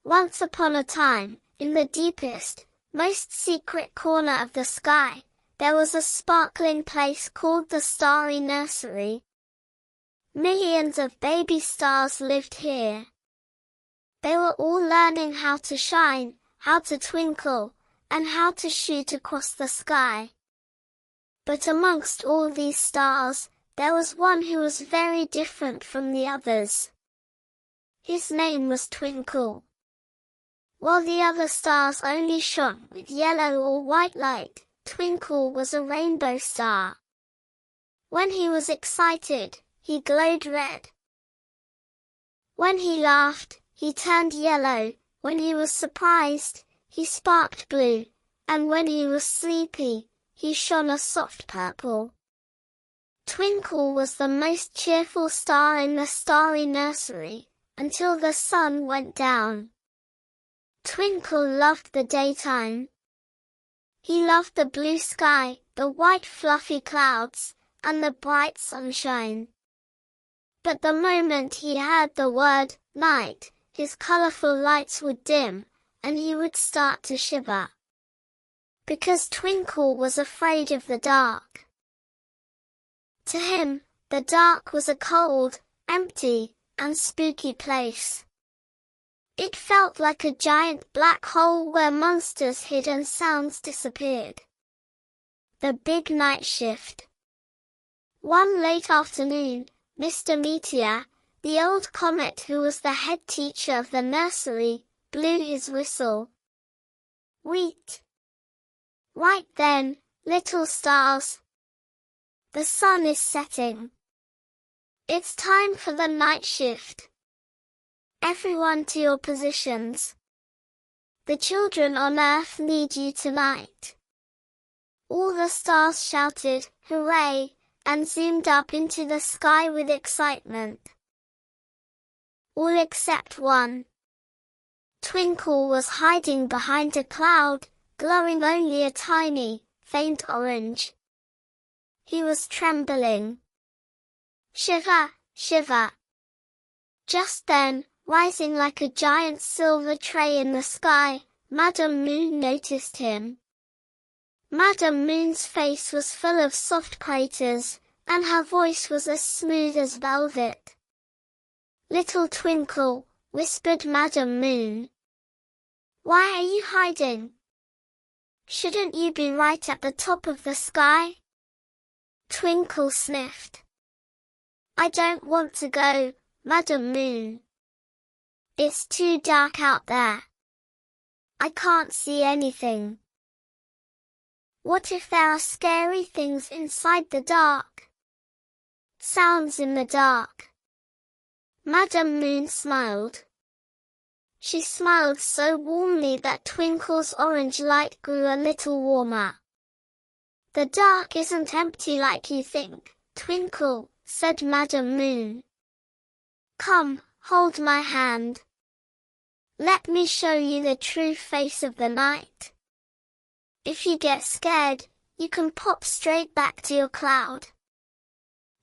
Once upon a time, in the deepest, most secret corner of the sky, there was a sparkling place called the Starry Nursery. Millions of baby stars lived here. They were all learning how to shine, how to twinkle, and how to shoot across the sky. But amongst all these stars, there was one who was very different from the others. His name was Twinkle. While the other stars only shone with yellow or white light, Twinkle was a rainbow star. When he was excited, he glowed red. When he laughed, he turned yellow. When he was surprised, he sparked blue, and when he was sleepy, he shone a soft purple. Twinkle was the most cheerful star in the Starry Nursery, until the sun went down. Twinkle loved the daytime. He loved the blue sky, the white fluffy clouds, and the bright sunshine. But the moment he heard the word, night, his colorful lights would dim, and he would start to shiver. Because Twinkle was afraid of the dark. To him, the dark was a cold, empty, and spooky place. It felt like a giant black hole where monsters hid and sounds disappeared. The big night shift. One late afternoon, Mr. Meteor, the old comet who was the head teacher of the nursery, blew his whistle. Wheat! Right then, little stars. The sun is setting. It's time for the night shift. Everyone to your positions. The children on Earth need you tonight. All the stars shouted, hooray, and zoomed up into the sky with excitement. All except one. Twinkle was hiding behind a cloud, glowing only a tiny, faint orange. He was trembling. Shiver, shiver. Just then, rising like a giant silver tray in the sky, Madam Moon noticed him. Madam Moon's face was full of soft craters, and her voice was as smooth as velvet. Little Twinkle, whispered Madam Moon. Why are you hiding? Shouldn't you be right at the top of the sky? Twinkle sniffed. I don't want to go, Madam Moon. It's too dark out there. I can't see anything. What if there are scary things inside the dark? Sounds in the dark. Madam Moon smiled. She smiled so warmly that Twinkle's orange light grew a little warmer. The dark isn't empty like you think, Twinkle, said Madam Moon. Come, hold my hand. Let me show you the true face of the night. If you get scared, you can pop straight back to your cloud.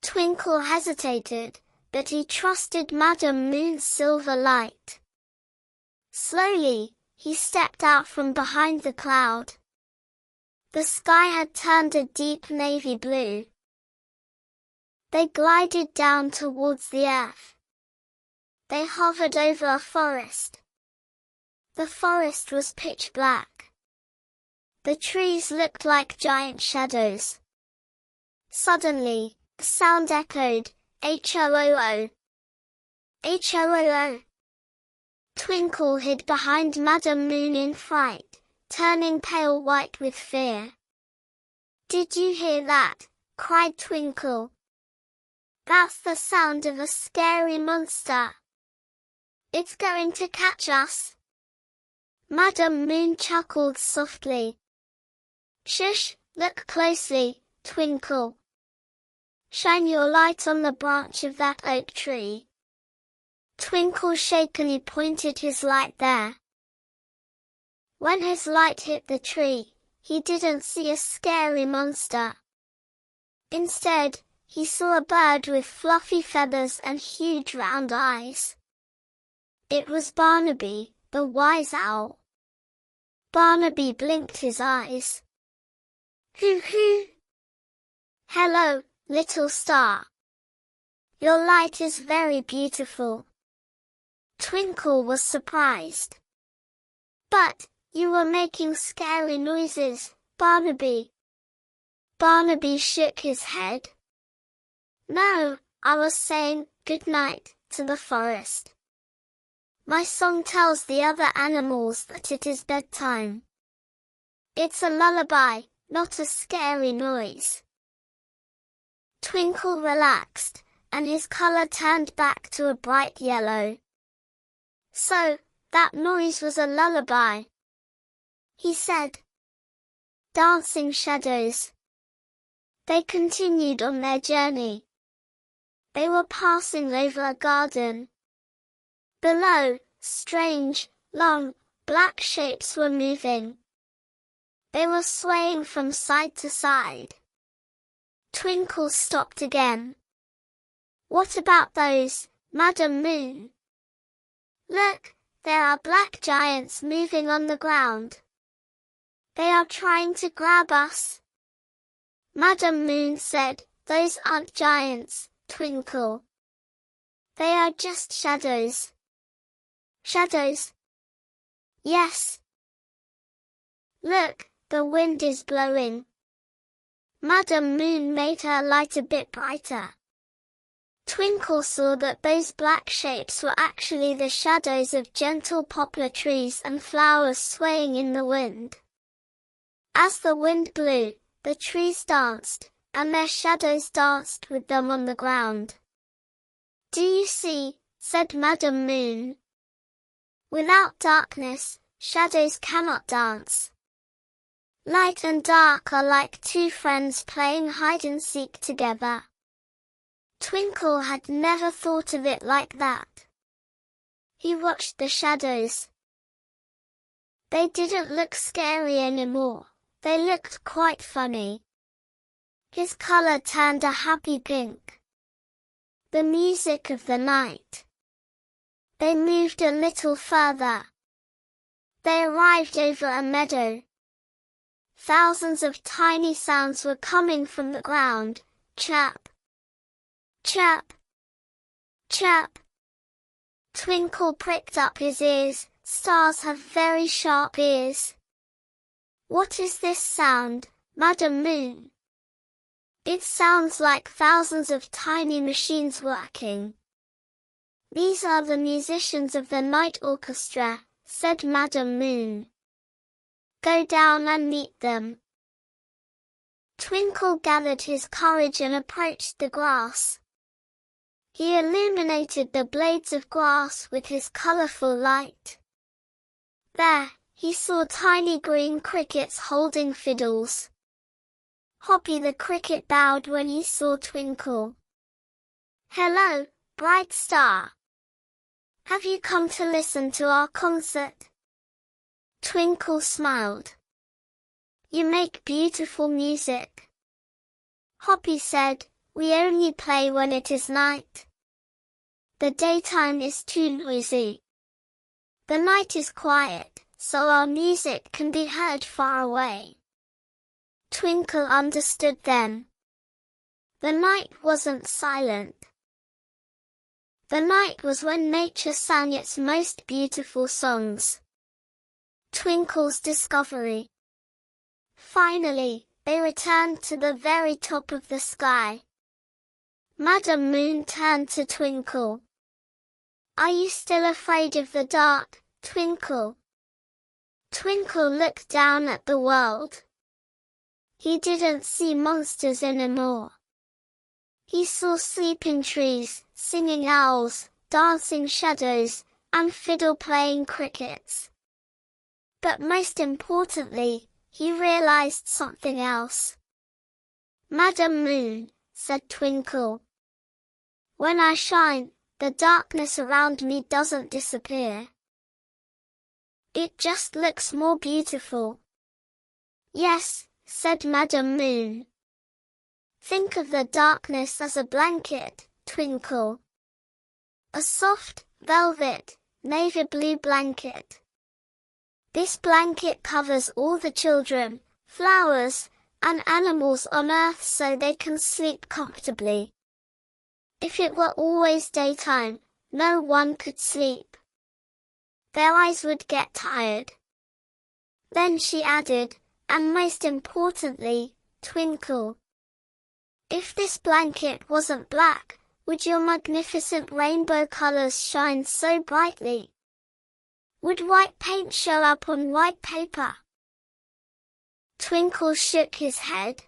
Twinkle hesitated, but he trusted Madam Moon's silver light. Slowly, he stepped out from behind the cloud. The sky had turned a deep navy blue. They glided down towards the earth. They hovered over a forest. The forest was pitch black. The trees looked like giant shadows. Suddenly, a sound echoed, H-O-O-O. H-O-O-O. Twinkle hid behind Madam Moon in fright, turning pale white with fear. Did you hear that? Cried Twinkle. That's the sound of a scary monster. It's going to catch us. Madam Moon chuckled softly. Shush, look closely, Twinkle. Shine your light on the branch of that oak tree. Twinkle shakily pointed his light there. When his light hit the tree, he didn't see a scary monster. Instead, he saw a bird with fluffy feathers and huge round eyes. It was Barnaby, the wise owl. Barnaby blinked his eyes. Hoo-hoo! Hello, little star. Your light is very beautiful. Twinkle was surprised. But, you were making scary noises, Barnaby. Barnaby shook his head. No, I was saying goodnight to the forest. My song tells the other animals that it is bedtime. It's a lullaby, not a scary noise. Twinkle relaxed, and his color turned back to a bright yellow. So, that noise was a lullaby, he said. Dancing shadows. They continued on their journey. They were passing over a garden. Below, strange, long, black shapes were moving. They were swaying from side to side. Twinkle stopped again. What about those, Madam Moon? Look, there are black giants moving on the ground. They are trying to grab us. Madam Moon said, those aren't giants, Twinkle. They are just shadows. Shadows? Yes. Look, the wind is blowing. Madam Moon made her light a bit brighter. Twinkle saw that those black shapes were actually the shadows of gentle poplar trees and flowers swaying in the wind. As the wind blew, the trees danced, and their shadows danced with them on the ground. Do you see, said Madam Moon. Without darkness, shadows cannot dance. Light and dark are like two friends playing hide-and-seek together. Twinkle had never thought of it like that. He watched the shadows. They didn't look scary anymore, they looked quite funny. His color turned a happy pink. The music of the night. They moved a little further. They arrived over a meadow. Thousands of tiny sounds were coming from the ground. Chirp, chirp, chirp. Twinkle pricked up his ears. Stars have very sharp ears. What is this sound, Madam Moon? It sounds like thousands of tiny machines working. These are the musicians of the night orchestra, said Madam Moon. Go down and meet them. Twinkle gathered his courage and approached the grass. He illuminated the blades of grass with his colorful light. There, he saw tiny green crickets holding fiddles. Hoppy the cricket bowed when he saw Twinkle. Hello, bright star. Have you come to listen to our concert? Twinkle smiled. You make beautiful music. Hoppy said, we only play when it is night. The daytime is too noisy. The night is quiet, so our music can be heard far away. Twinkle understood then. The night wasn't silent. The night was when nature sang its most beautiful songs. Twinkle's discovery. Finally, they returned to the very top of the sky. Madam Moon turned to Twinkle. Are you still afraid of the dark, Twinkle? Twinkle looked down at the world. He didn't see monsters anymore. He saw sleeping trees, singing owls, dancing shadows, and fiddle-playing crickets. But most importantly, he realized something else. Madam Moon, said Twinkle. When I shine, the darkness around me doesn't disappear. It just looks more beautiful. Yes, said Madam Moon. Think of the darkness as a blanket, Twinkle. A soft, velvet, navy blue blanket. This blanket covers all the children, flowers, and animals on Earth so they can sleep comfortably. If it were always daytime, no one could sleep. Their eyes would get tired. Then she added, and most importantly, Twinkle. If this blanket wasn't black, would your magnificent rainbow colors shine so brightly? Would white paint show up on white paper? Twinkle shook his head.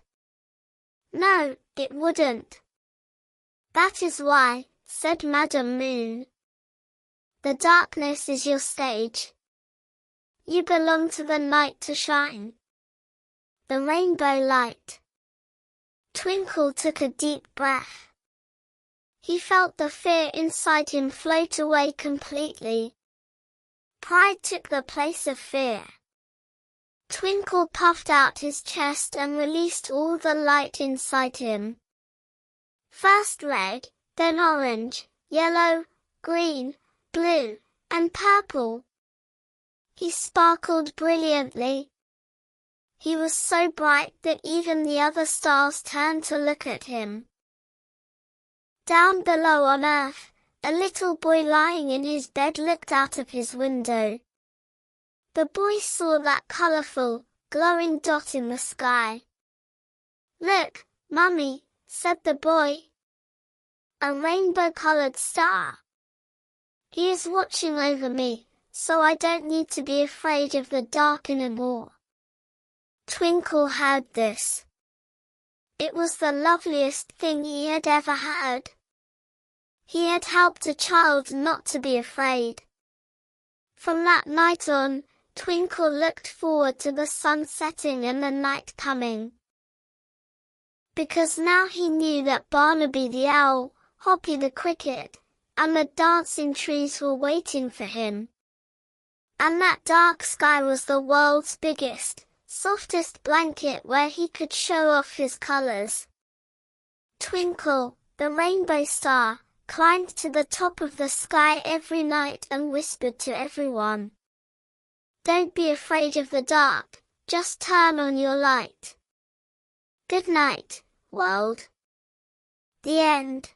No, it wouldn't. That is why, said Madam Moon. The darkness is your stage. You belong to the night to shine. The rainbow light. Twinkle took a deep breath. He felt the fear inside him float away completely. Pride took the place of fear. Twinkle puffed out his chest and released all the light inside him. First red, then orange, yellow, green, blue, and purple. He sparkled brilliantly. He was so bright that even the other stars turned to look at him. Down below on Earth, a little boy lying in his bed looked out of his window. The boy saw that colorful, glowing dot in the sky. Look, Mummy, said the boy. A rainbow-colored star. He is watching over me, so I don't need to be afraid of the dark anymore. Twinkle heard this. It was the loveliest thing he had ever heard. He had helped a child not to be afraid. From that night on, Twinkle looked forward to the sun setting and the night coming. Because now he knew that Barnaby the Owl, Hoppy the Cricket, and the dancing trees were waiting for him. And that dark sky was the world's biggest, softest blanket where he could show off his colors. Twinkle, the rainbow star, climbed to the top of the sky every night and whispered to everyone. Don't be afraid of the dark, just turn on your light. Good night, world. The end.